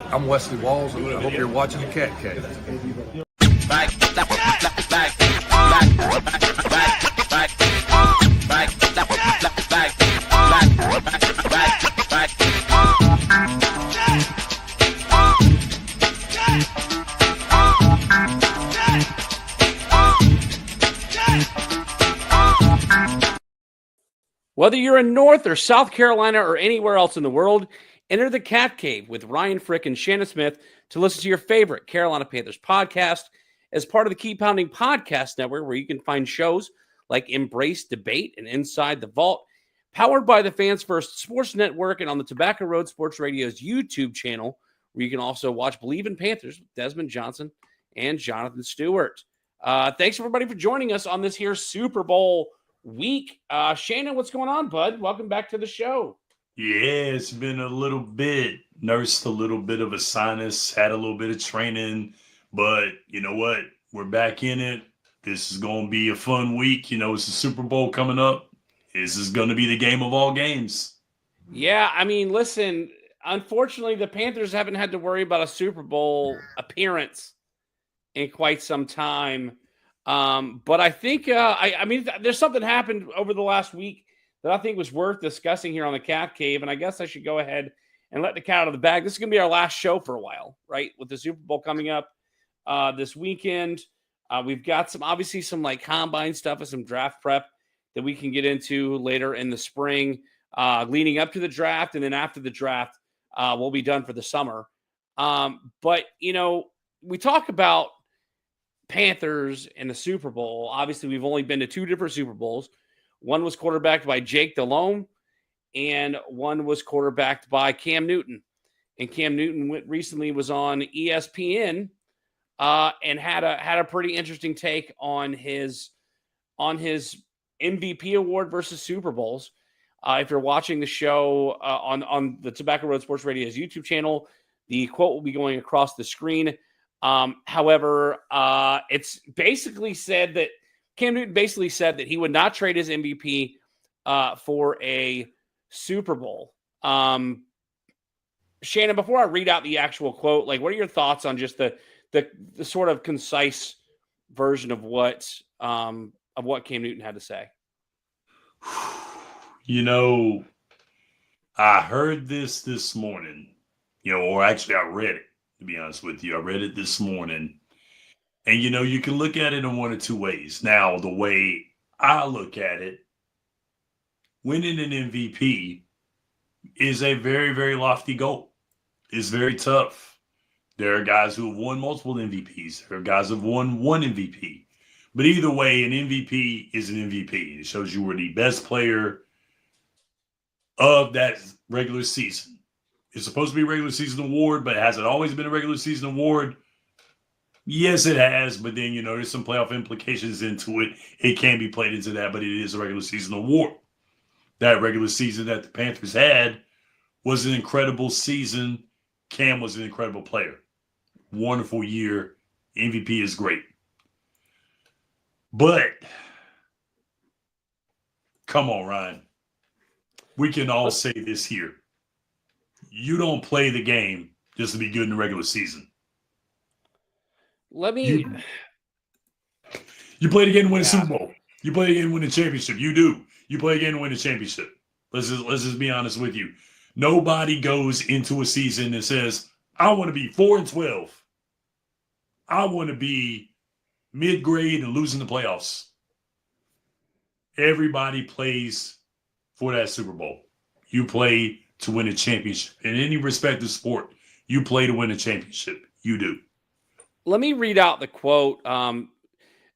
I'm Wesley Walls, and I hope you're watching the Cat Cave. Whether you're in North or South Carolina or anywhere else in the world, enter the Cat Cave with Ryan Frick and Shannon Smith to listen to your favorite Carolina Panthers podcast as part of the Keep Pounding Podcast Network, where you can find shows like Embrace Debate and Inside the Vault, powered by the Fans First Sports Network, and on the Tobacco Road Sports Radio's YouTube channel, where you can also watch Believe in Panthers with Desmond Johnson and Jonathan Stewart. Thanks, everybody, for joining us on this here Super Bowl week. Shannon, what's going on, bud? Welcome back to the show. Yeah, it's been a little bit. Nursed a little bit of a sinus, had a little bit of training, but you know what? We're back in it. This is going to be a fun week. You know, it's the Super Bowl coming up. This is going to be the game of all games. Yeah, I mean, listen, unfortunately, the Panthers haven't had to worry about a Super Bowl appearance in quite some time. But I think, I mean, there's something happened over the last week that I think was worth discussing here on the Cat Cave, and I guess I should go ahead and let the cat out of the bag. This is going to be our last show for a while, right? With the Super Bowl coming up this weekend. We've got some like combine stuff and some draft prep that we can get into later in the spring, leading up to the draft, and then after the draft, we'll be done for the summer. But, you know, we talk about Panthers and the Super Bowl. Obviously, we've only been to two different Super Bowls. One was quarterbacked by Jake Delhomme, and one was quarterbacked by Cam Newton. And Cam Newton recently was on ESPN and had a pretty interesting take on his MVP award versus Super Bowls. If you're watching the show on the Tobacco Road Sports Radio's YouTube channel, the quote will be going across the screen. However, it's basically said that Cam Newton basically said that he would not trade his MVP for a Super Bowl. Shannon, before I read out the actual quote, like, what are your thoughts on just the sort of concise version of what Cam Newton had to say? You know, I heard this morning, or actually I read it, to be honest with you. I read it this morning. And, you can look at it in one of two ways. Now, the way I look at it, winning an MVP is a very, very lofty goal. It's very tough. There are guys who have won multiple MVPs. There are guys who have won one MVP. But either way, an MVP is an MVP. It shows you were the best player of that regular season. It's supposed to be a regular season award, but has it always been a regular season award? Yes, it has, but then, there's some playoff implications into it. It can be played into that, but it is a regular season award. That regular season that the Panthers had was an incredible season. Cam was an incredible player. Wonderful year. MVP is great. But, come on, Ryan. We can all say this here. You don't play the game just to be good in the regular season. You play the game to win a Super Bowl. You play the game to win a championship. You do. You play the game to win a championship. Let's just be honest with you. Nobody goes into a season and says, I want to be 4-12. I want to be mid-grade and losing the playoffs. Everybody plays for that Super Bowl. You play to win a championship. In any respective sport, you play to win a championship. You do. Let me read out the quote.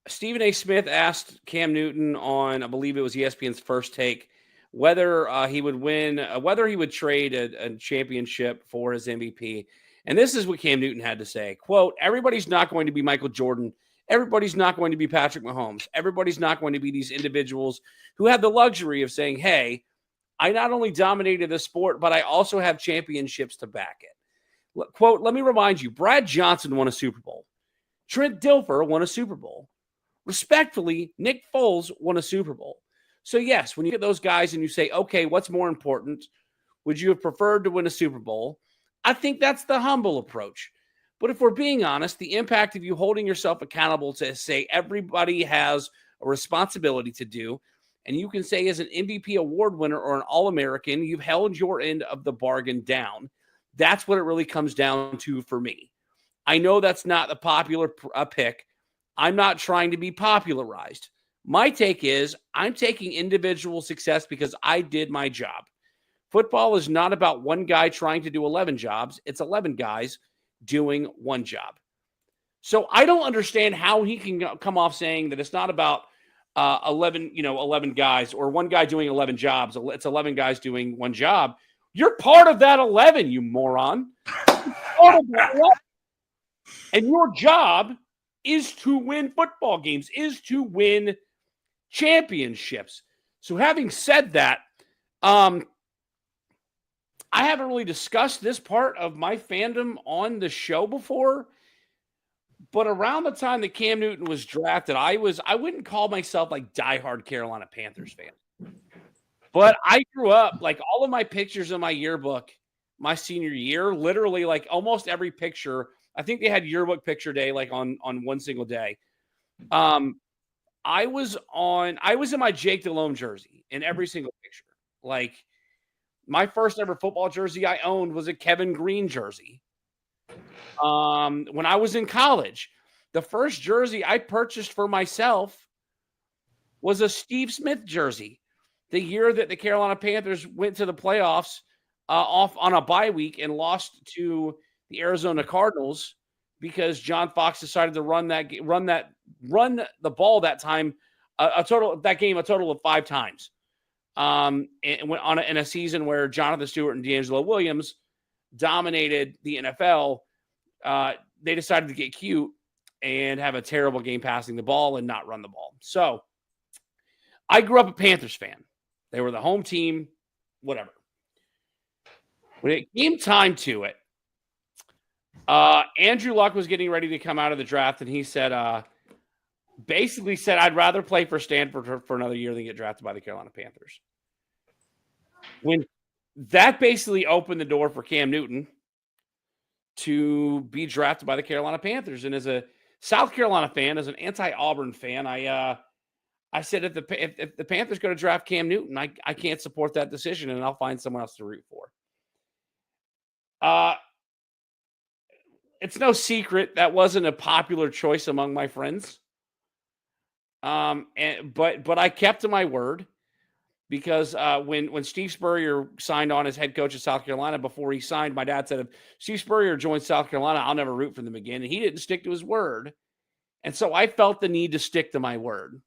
Stephen A. Smith asked Cam Newton on, I believe it was ESPN's First Take, whether he would trade a championship for his MVP. And this is what Cam Newton had to say. Quote, everybody's not going to be Michael Jordan. Everybody's not going to be Patrick Mahomes. Everybody's not going to be these individuals who have the luxury of saying, hey, I not only dominated the sport, but I also have championships to back it. Quote, let me remind you, Brad Johnson won a Super Bowl. Trent Dilfer won a Super Bowl. Respectfully, Nick Foles won a Super Bowl. So yes, when you get those guys and you say, okay, what's more important? Would you have preferred to win a Super Bowl? I think that's the humble approach. But if we're being honest, the impact of you holding yourself accountable to say everybody has a responsibility to do, and you can say as an MVP award winner or an All-American, you've held your end of the bargain down. That's what it really comes down to for me. I know that's not the popular pick. I'm not trying to be popularized. My take is I'm taking individual success because I did my job. Football is not about one guy trying to do 11 jobs. It's 11 guys doing one job. So I don't understand how he can come off saying that it's not about 11 guys or one guy doing 11 jobs. It's 11 guys doing one job. You're part of that 11, you moron. And your job is to win football games, is to win championships. So having said that, I haven't really discussed this part of my fandom on the show before, but around the time that Cam Newton was drafted, I wouldn't call myself like diehard Carolina Panthers fan, but I grew up like all of my pictures in my yearbook, my senior year, literally like almost every picture. I think they had yearbook picture day like on one single day. I was in my Jake Delhomme jersey in every single picture. Like my first ever football jersey I owned was a Kevin Green jersey. When I was in college, the first jersey I purchased for myself was a Steve Smith jersey. The year that the Carolina Panthers went to the playoffs off on a bye week and lost to the Arizona Cardinals because John Fox decided to run the ball that time, a total of 5 times. And went on in a season where Jonathan Stewart and D'Angelo Williams dominated the NFL. They decided to get cute and have a terrible game passing the ball and not run the ball. So I grew up a Panthers fan. They were the home team, whatever. When it came time to it, Andrew Luck was getting ready to come out of the draft, and he said, basically said, I'd rather play for Stanford for another year than get drafted by the Carolina Panthers. When that basically opened the door for Cam Newton to be drafted by the Carolina Panthers. And as a South Carolina fan, as an anti-Auburn fan, I said, if the Panthers go to draft Cam Newton, I can't support that decision, and I'll find someone else to root for. It's no secret that wasn't a popular choice among my friends. But I kept to my word because when Steve Spurrier signed on as head coach of South Carolina, before he signed, my dad said, if Steve Spurrier joins South Carolina, I'll never root for them again. And he didn't stick to his word. And so I felt the need to stick to my word.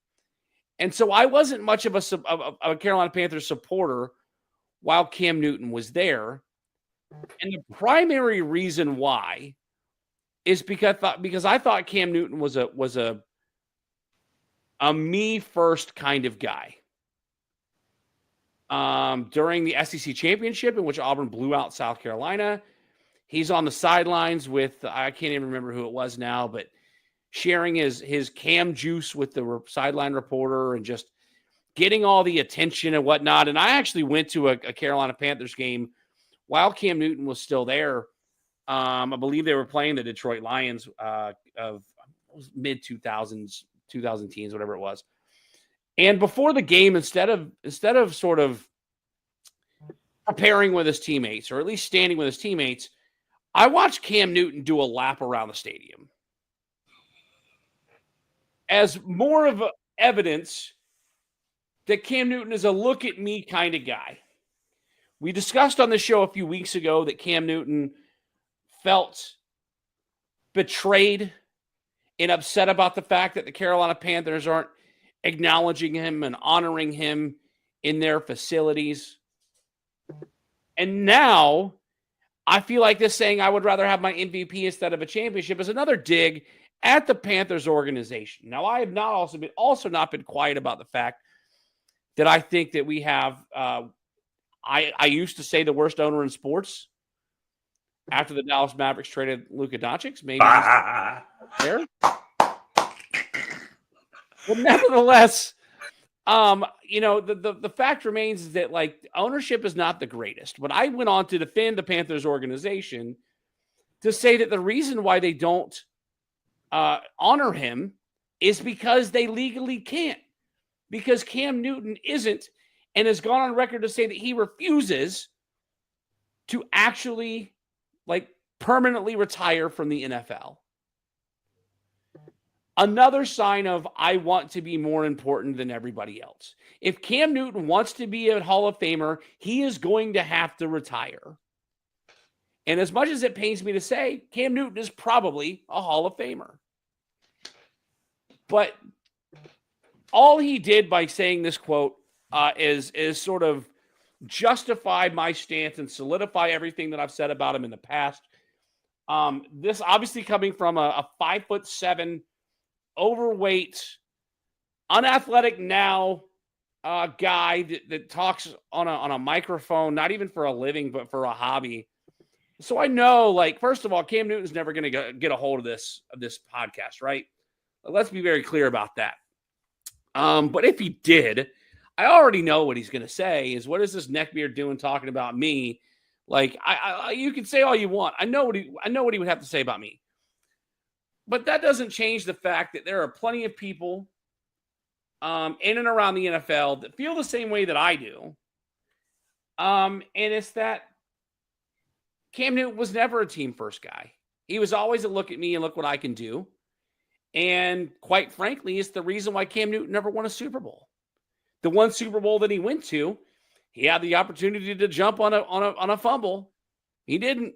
And so I wasn't much of a Carolina Panthers supporter while Cam Newton was there. And the primary reason why is because I thought Cam Newton was a me first kind of guy. During the SEC championship, in which Auburn blew out South Carolina, he's on the sidelines with, I can't even remember who it was now, but sharing his Cam juice with the sideline reporter and just getting all the attention and whatnot. And I actually went to a Carolina Panthers game while Cam Newton was still there. I believe they were playing the Detroit Lions of mid 2000s, 2000 teens, whatever it was. And before the game, instead of sort of preparing with his teammates, or at least standing with his teammates, I watched Cam Newton do a lap around the stadium as more of evidence that Cam Newton is a look at me kind of guy. We discussed on the show a few weeks ago that Cam Newton felt betrayed and upset about the fact that the Carolina Panthers aren't acknowledging him and honoring him in their facilities. And now I feel like this saying I would rather have my MVP instead of a championship is another dig at the Panthers organization. Now, I have not also not been quiet about the fact that I think that we have, I used to say the worst owner in sports after the Dallas Mavericks traded Luka Doncic. Maybe there. But nevertheless, The fact remains is that like ownership is not the greatest. But I went on to defend the Panthers organization to say that the reason why they don't honor him is because they legally can't. Because Cam Newton isn't, and has gone on record to say that he refuses to actually like permanently retire from the NFL. Another sign of I want to be more important than everybody else. If Cam Newton wants to be a Hall of Famer, he is going to have to retire. And as much as it pains me to say, Cam Newton is probably a Hall of Famer. But all he did by saying this quote is sort of justify my stance and solidify everything that I've said about him in the past. This obviously coming from a 5'7", overweight, unathletic now guy that talks on a microphone, not even for a living, but for a hobby. So I know, like, first of all, Cam Newton's never going to get a hold of this podcast, right? Let's be very clear about that. But if he did, I already know what he's going to say is, what is this neckbeard doing talking about me? Like, you can say all you want. I know what he would have to say about me. But that doesn't change the fact that there are plenty of people in and around the NFL that feel the same way that I do. And it's that Cam Newton was never a team first guy. He was always a look at me and look what I can do. And quite frankly, it's the reason why Cam Newton never won a Super Bowl. The one Super Bowl that he went to, he had the opportunity to jump on a fumble. He didn't.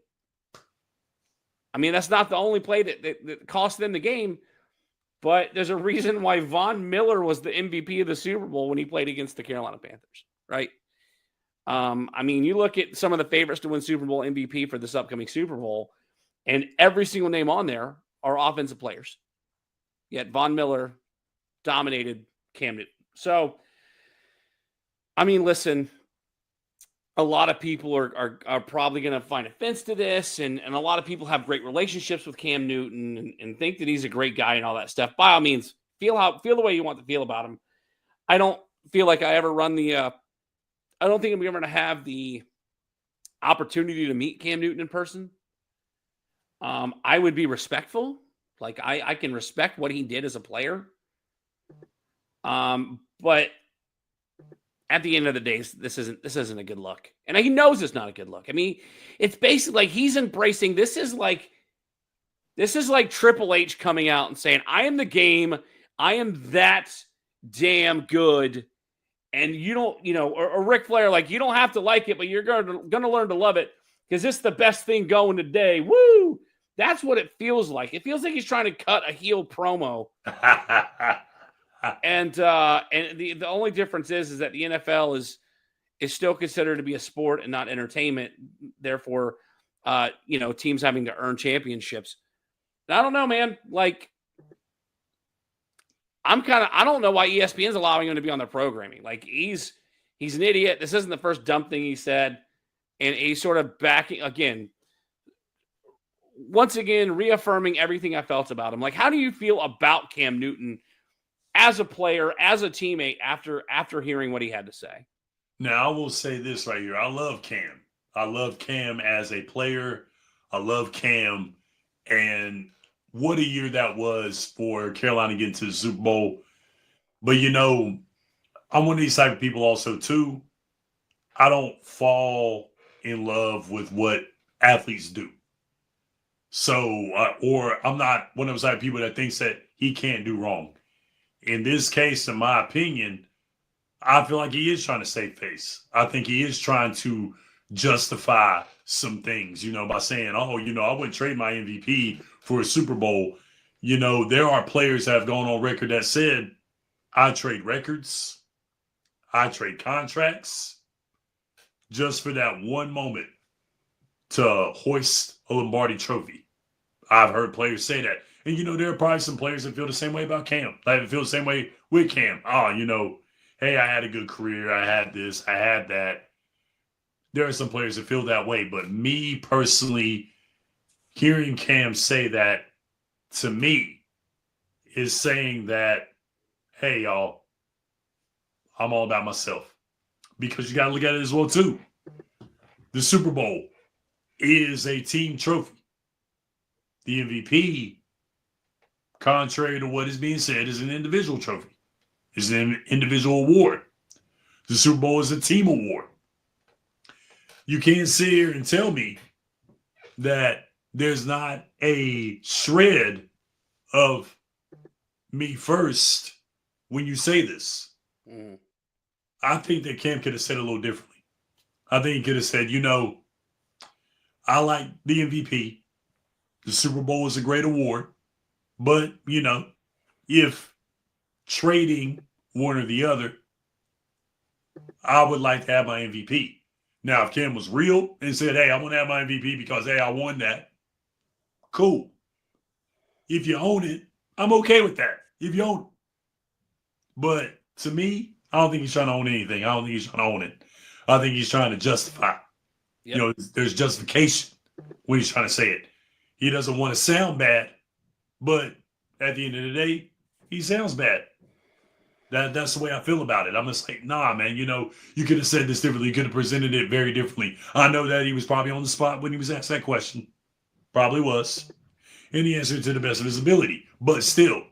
I mean, that's not the only play that cost them the game, but there's a reason why Von Miller was the MVP of the Super Bowl when he played against the Carolina Panthers, right? I mean, you look at some of the favorites to win Super Bowl MVP for this upcoming Super Bowl, and every single name on there are offensive players. Yet Von Miller dominated Cam Newton. So, I mean, listen, a lot of people are probably going to find offense to this, and a lot of people have great relationships with Cam Newton and think that he's a great guy and all that stuff. By all means, feel the way you want to feel about him. I don't feel like I ever I don't think I'm ever going to have the opportunity to meet Cam Newton in person. I would be respectful. Like I can respect what he did as a player. But at the end of the day, this isn't a good look. And he knows it's not a good look. I mean, it's basically like he's embracing, this is like Triple H coming out and saying, I am the game. I am that damn good. And you don't, or Ric Flair, like, you don't have to like it, but you're going to learn to love it because it's the best thing going today. Woo! That's what it feels like. It feels like he's trying to cut a heel promo. And the only difference is that the NFL is still considered to be a sport and not entertainment. Therefore, teams having to earn championships. And I don't know, man. Like, I don't know why ESPN's allowing him to be on their programming. Like, he's an idiot. This isn't the first dumb thing he said. And he's sort of backing once again, reaffirming everything I felt about him. Like, how do you feel about Cam Newton as a player, as a teammate, after hearing what he had to say? Now, I will say this right here. I love Cam. I love Cam as a player. I love Cam. And what a year that was for Carolina getting to the Super Bowl. But, I'm one of these type of people also, too. I don't fall in love with what athletes do. So, or I'm not one of those type of people that thinks that he can't do wrong. In this case, in my opinion, I feel like he is trying to save face. I think he is trying to justify some things, by saying, I wouldn't trade my MVP for a Super Bowl. There are players that have gone on record that said, I trade records, I trade contracts just for that one moment to hoist a Lombardi trophy. I've heard players say that. And, there are probably some players that feel the same way about Cam. That feel the same way with Cam. Hey, I had a good career. I had this. I had that. There are some players that feel that way. But me personally, hearing Cam say that to me is saying that, hey, y'all, I'm all about myself. Because you got to look at it as well, too. The Super Bowl is a team trophy. The MVP, contrary to what is being said, is an individual trophy. It's an individual award. The Super Bowl is a team award. You can't sit here and tell me that there's not a shred of me first when you say this. Mm. I think that Cam could have said it a little differently. I think he could have said, I like the MVP. The Super Bowl is a great award. But, if trading one or the other, I would like to have my MVP. Now, if Cam was real and said, hey, I want to have my MVP because, hey, I won that, cool. If you own it, I'm okay with that. If you own it. But to me, I don't think he's trying to own anything. I don't think he's trying to own it. I think he's trying to justify. Yep. There's justification when he's trying to say it. He doesn't want to sound bad, but at the end of the day, he sounds bad. That's the way I feel about it. I'm just like, nah, man, you could have said this differently. You could have presented it very differently. I know that he was probably on the spot when he was asked that question. Probably was. And he answered to the best of his ability. But still,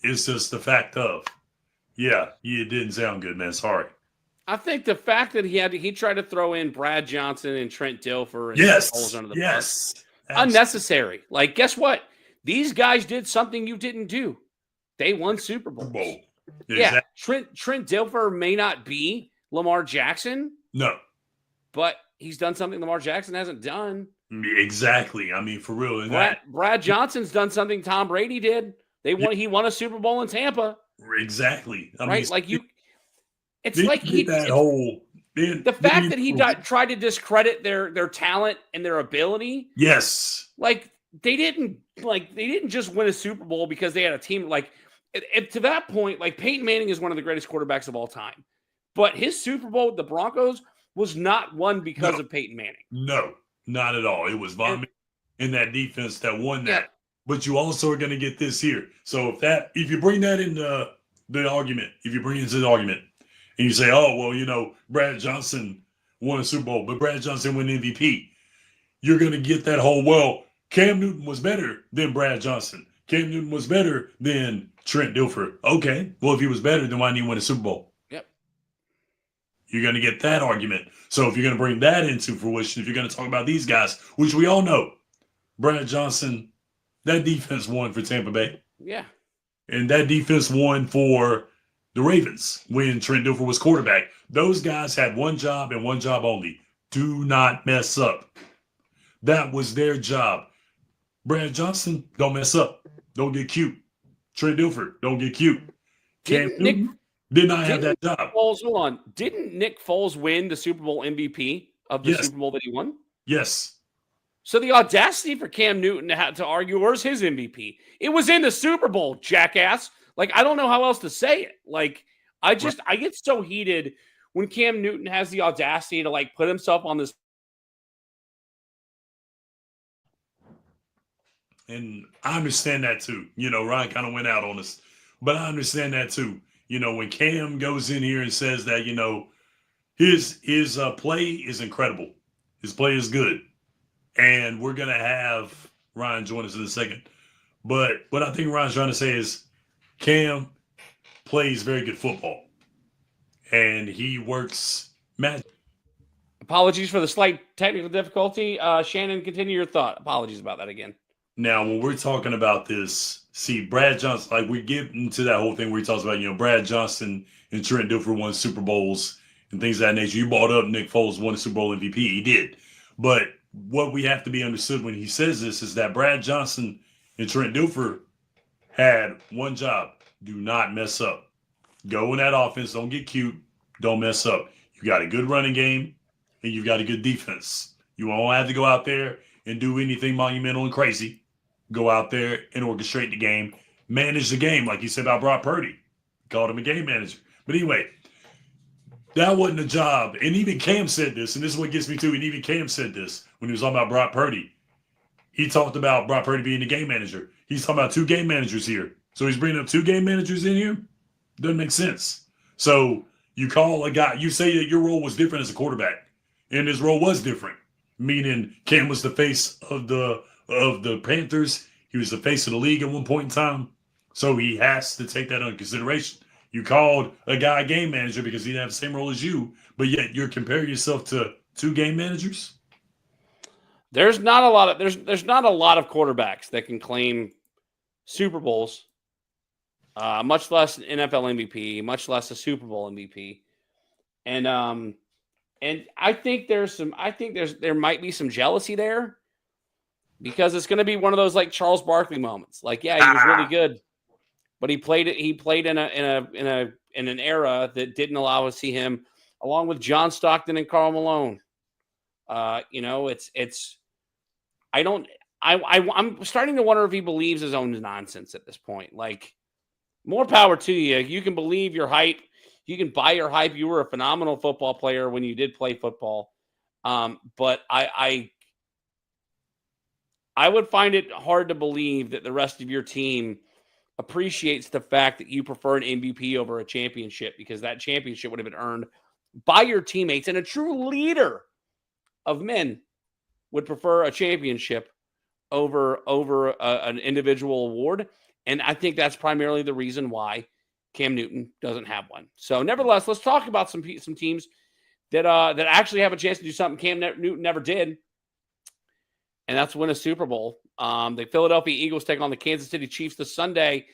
it's just the fact of, yeah, it didn't sound good, man. Sorry. I think the fact that he tried to throw in Brad Johnson and Trent Dilfer and yes, under the yes, bus. Unnecessary. Like, guess what? These guys did something you didn't do. They won Super Bowls. Exactly. Yeah, Trent Dilfer may not be Lamar Jackson. No. But he's done something Lamar Jackson hasn't done. Exactly. I mean, for real. Brad Johnson's done something Tom Brady did. He won a Super Bowl in Tampa. Exactly. Right? Like you. It's the fact that he tried to discredit their talent and their ability. Yes. Like they didn't just win a Super Bowl because they had a team. Like to that point, like Peyton Manning is one of the greatest quarterbacks of all time, but his Super Bowl with the Broncos was not won because of Peyton Manning. No, not at all. It was Von Miller in that defense that won that. Yeah. But you also are going to get this here. So if you bring that into the argument, and you say, oh, well, Brad Johnson won a Super Bowl, but Brad Johnson won MVP, you're going to get that whole, well, Cam Newton was better than Brad Johnson. Cam Newton was better than Trent Dilfer. Okay, well, if he was better, then why didn't he win a Super Bowl? Yep. You're going to get that argument. So if you're going to bring that into fruition, if you're going to talk about these guys, which we all know, Brad Johnson, that defense won for Tampa Bay. Yeah. And that defense won for the Ravens when Trent Dilfer was quarterback. Those guys had one job and one job only. Do not mess up. That was their job. Brad Johnson, don't mess up. Don't get cute. Trent Dilfer, don't get cute. Cam Newton did not have that job. Hold on. Didn't Nick Foles win the Super Bowl MVP of the Super Bowl that he won? Yes. So the audacity for Cam Newton to argue, where's his MVP? It was in the Super Bowl, jackass. Like, I don't know how else to say it. Like, I get so heated when Cam Newton has the audacity to, like, put himself on this. And I understand that, too. Ryan kind of went out on us. But I understand that, too. When Cam goes in here and says that, his play is incredible. His play is good. And we're going to have Ryan join us in a second. But what I think Ryan's trying to say is Cam plays very good football. And he works magic. Apologies for the slight technical difficulty. Shannon, continue your thought. Apologies about that again. Now, when we're talking about this, see, Brad Johnson, like we get into that whole thing where he talks about, Brad Johnson and Trent Dilfer won Super Bowls and things of that nature. You brought up Nick Foles won a Super Bowl MVP. He did. But what we have to be understood when he says this is that Brad Johnson and Trent Dilfer had one job. Do not mess up. Go in that offense. Don't get cute. Don't mess up. You got a good running game and you've got a good defense. You won't have to go out there and do anything monumental and crazy. Go out there and orchestrate the game. Manage the game, like you said about Brock Purdy. Called him a game manager. But anyway, that wasn't a job. And even Cam said this, and this is what gets me to it. And even Cam said this when he was talking about Brock Purdy. He talked about Brock Purdy being the game manager. He's talking about two game managers here. So he's bringing up two game managers in here? Doesn't make sense. So You call a guy, you say that your role was different as a quarterback, and his role was different. Meaning Cam was the face of the Panthers. He was the face of the league at one point in time. So he has to take that under consideration. You called a guy game manager because he didn't have the same role as you, but yet you're comparing yourself to two game managers. There's not a lot of quarterbacks that can claim Super Bowls, much less an NFL MVP, much less a Super Bowl MVP. And I think there might be some jealousy there because it's going to be one of those like Charles Barkley moments. Like, yeah, he was really good, but he played in an era that didn't allow us to see him along with John Stockton and Karl Malone. I'm starting to wonder if he believes his own nonsense at this point. Like, more power to you. You can believe your hype. You can buy your hype. You were a phenomenal football player when you did play football. But I would find it hard to believe that the rest of your team appreciates the fact that you prefer an MVP over a championship, because that championship would have been earned by your teammates, and a true leader of men would prefer a championship over an individual award. And I think that's primarily the reason why Cam Newton doesn't have one. So nevertheless, let's talk about some teams that actually have a chance to do something Cam Newton never did. And that's win a Super Bowl. The Philadelphia Eagles take on the Kansas City Chiefs this Sunday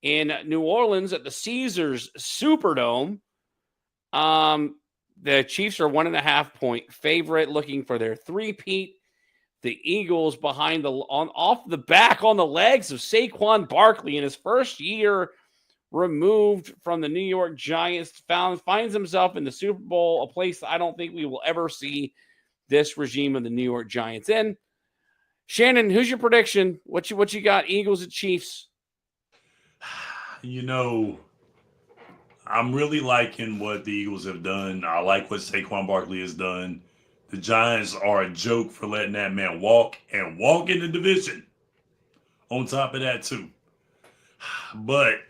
in New Orleans at the Caesars Superdome. The Chiefs are 1.5-point favorite, looking for their three-peat. The Eagles off the back on the legs of Saquon Barkley in his first year removed from the New York Giants, finds himself in the Super Bowl, a place I don't think we will ever see this regime of the New York Giants in. Shannon, who's your prediction? What you got? Eagles and Chiefs? I'm really liking what the Eagles have done. I like what Saquon Barkley has done. The Giants are a joke for letting that man walk in the division. On top of that, too. But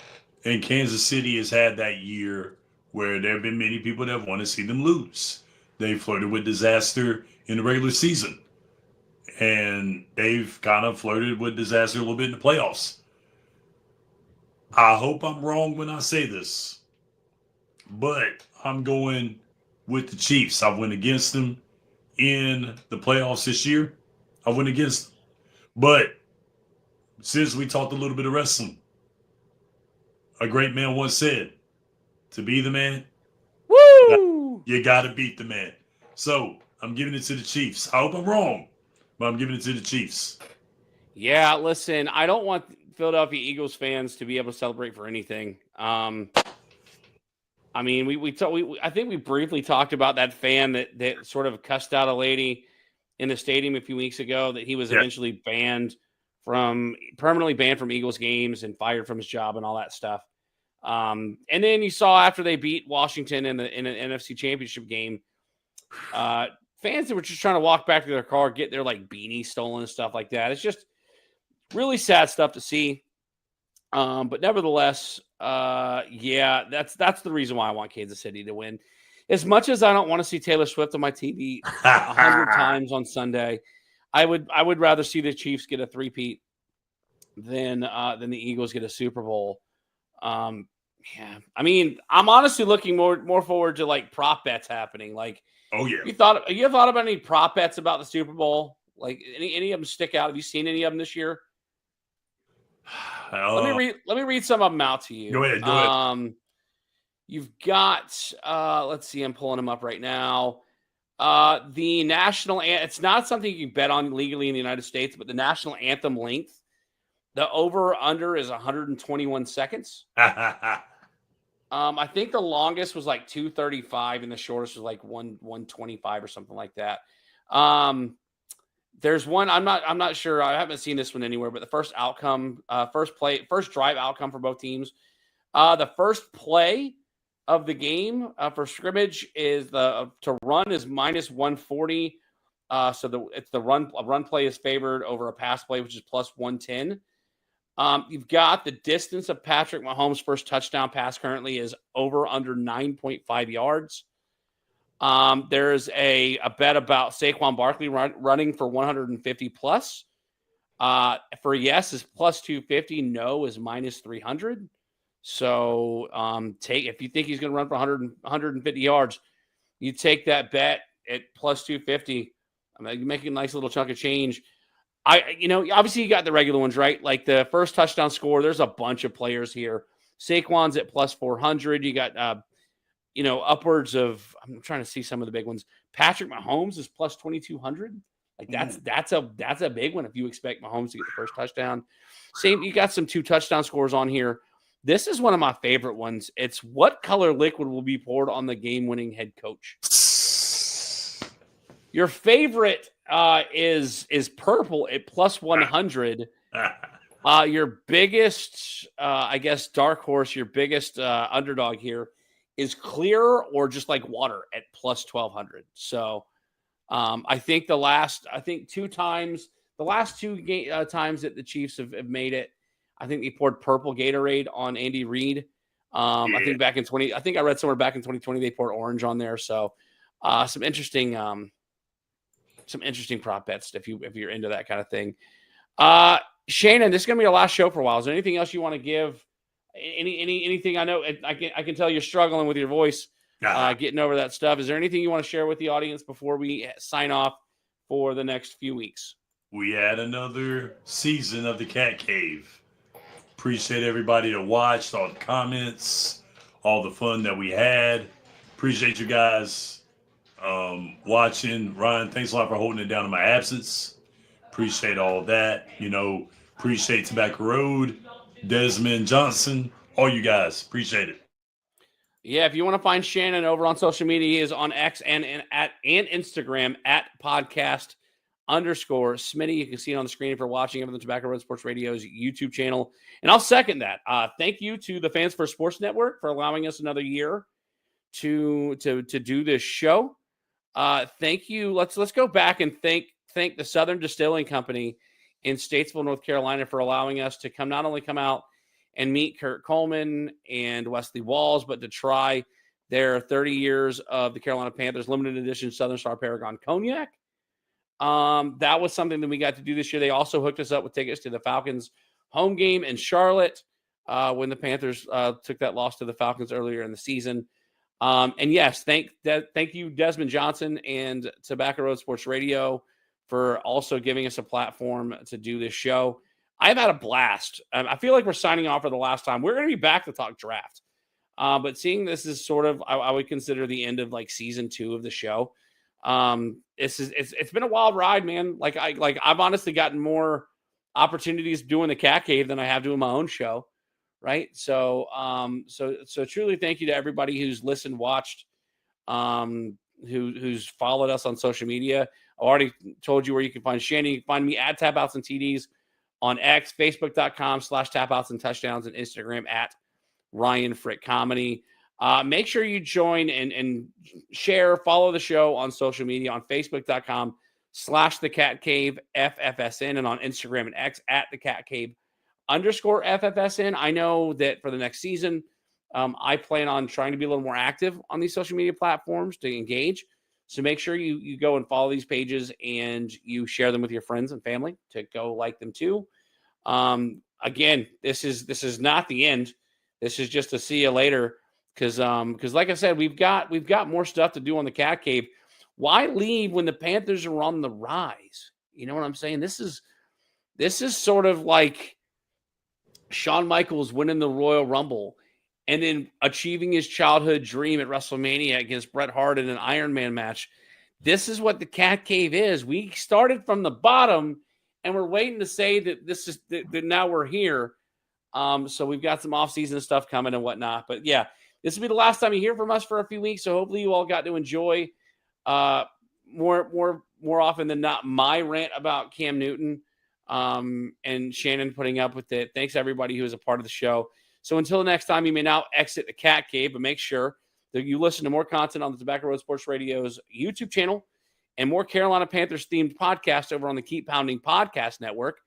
and Kansas City has had that year where there have been many people that want to see them lose. They flirted with disaster in the regular season. And they've kind of flirted with disaster a little bit in the playoffs. I hope I'm wrong when I say this, but I'm going with the Chiefs. I went against them in the playoffs this year. I went against them. But since we talked a little bit of wrestling, a great man once said, to be the man, woo, you got to beat the man. So I'm giving it to the Chiefs. I hope I'm wrong, but I'm giving it to the Chiefs. Yeah, listen, I don't want Philadelphia Eagles fans to be able to celebrate for anything. I mean, I think we briefly talked about that fan that sort of cussed out a lady in the stadium a few weeks ago, that he was eventually permanently banned from Eagles games and fired from his job and all that stuff. And then you saw after they beat Washington in an NFC Championship game, fans that were just trying to walk back to their car, get their like beanie stolen and stuff like that. It's just really sad stuff to see. But nevertheless, that's the reason why I want Kansas City to win. As much as I don't want to see Taylor Swift on my TV 100 times on Sunday, I would rather see the Chiefs get a three-peat than the Eagles get a Super Bowl. Yeah, I mean, I'm honestly looking more forward to like prop bets happening. Like, oh yeah, you thought about any prop bets about the Super Bowl? Like any of them stick out? Have you seen any of them this year? Let me read some of them out to you. Go ahead. You've got let's see, I'm pulling them up right now. The national, it's not something you can bet on legally in the United States, but the national anthem length, the over under is 121 seconds. I think the longest was like 235 and the shortest was like 125 or something like that. There's one, I'm not sure. I haven't seen this one anywhere, but the first drive outcome for both teams. The first play of the game for scrimmage is to run is minus 140. So a run play is favored over a pass play, which is plus 110. You've got the distance of Patrick Mahomes' first touchdown pass currently is over under 9.5 yards. There's a bet about Saquon Barkley running for 150 plus. For yes is plus 250. No is minus 300. So if you think he's going to run for 150 yards, you take that bet at plus 250. I mean, you make a nice little chunk of change. Obviously you got the regular ones, right? Like the first touchdown score, there's a bunch of players here. Saquon's at plus 400. You got, upwards of, I'm trying to see some of the big ones. Patrick Mahomes is plus 2,200. Like that's a big one if you expect Mahomes to get the first touchdown. Same, you got some 2 touchdown scores on here. This is one of my favorite ones. It's what color liquid will be poured on the game-winning head coach. Your favorite is purple at plus 100. Your biggest, dark horse, your biggest underdog here is clear or just like water at plus 1,200. So I think the last two times that the Chiefs have made it, I think they poured purple Gatorade on Andy Reid. I think I read somewhere back in 2020 they poured orange on there. So some interesting prop bets if you're into that kind of thing. Shannon, this is gonna be our last show for a while. Is there anything else you want to give? Anything? I know I can tell you're struggling with your voice, getting over that stuff. Is there anything you want to share with the audience before we sign off for the next few weeks? We had another season of the Cat Cave. Appreciate everybody that watched, all the comments, all the fun that we had. Appreciate you guys watching. Ryan, thanks a lot for holding it down in my absence. Appreciate all of that. Appreciate Tobacco Road, Desmond Johnson, all you guys. Appreciate it. Yeah, if you want to find Shannon over on social media, he is on X and Instagram at podcast _Smitty. You can see it on the screen if you're watching it on the Tobacco Road Sports Radio's YouTube channel. And I'll second that. Thank you to the Fans First Sports Network for allowing us another year to do this show. Thank you. Let's go back and thank the Southern Distilling Company in Statesville, North Carolina, for allowing us to not only come out and meet Kurt Coleman and Wesley Walls, but to try their 30 years of the Carolina Panthers limited edition Southern Star Paragon Cognac. That was something that we got to do this year. They also hooked us up with tickets to the Falcons home game in Charlotte when the Panthers took that loss to the Falcons earlier in the season. And yes, thank you, Desmond Johnson and Tobacco Road Sports Radio, for also giving us a platform to do this show. I've had a blast. I feel like we're signing off for the last time. We're going to be back to talk draft. But seeing this is sort of, I would consider the end of like season 2 of the show. It's been a wild ride, man. I've honestly gotten more opportunities doing the Cat Cave than I have doing my own show. Right. So truly thank you to everybody who's listened, watched, who's followed us on social media. I already told you where you can find Shannon. You can find me at Tapouts and TDs on X, Facebook.com/Tapouts and Touchdowns, and Instagram at Ryan Frick Comedy. Make sure you join and share, follow the show on social media on Facebook.com/The Cat Cave FFSN, and on Instagram and X at The Cat Cave _FFSN. I know that for the next season, I plan on trying to be a little more active on these social media platforms to engage. So make sure you go and follow these pages and you share them with your friends and family to go like them too. Again, this is not the end. This is just a see you later. Because like I said, we've got more stuff to do on the Cat Cave. Why leave when the Panthers are on the rise? You know what I'm saying? This is sort of like Shawn Michaels winning the Royal Rumble and then achieving his childhood dream at WrestleMania against Bret Hart in an Iron Man match. This is what the Cat Cave is. We started from the bottom, and we're waiting to say that that now we're here. So we've got some off-season stuff coming and whatnot. But yeah, this will be the last time you hear from us for a few weeks. So hopefully you all got to enjoy more often than not my rant about Cam Newton and Shannon putting up with it. Thanks everybody who is a part of the show. So until the next time, you may now exit the Cat Cave, but make sure that you listen to more content on the Tobacco Road Sports Radio's YouTube channel and more Carolina Panthers themed podcasts over on the Keep Pounding Podcast Network.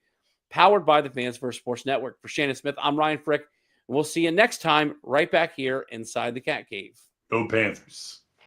powered by the Fans First Sports Network. For Shannon Smith, I'm Ryan Frick. We'll see you next time right back here inside the Cat Cave. Go Panthers.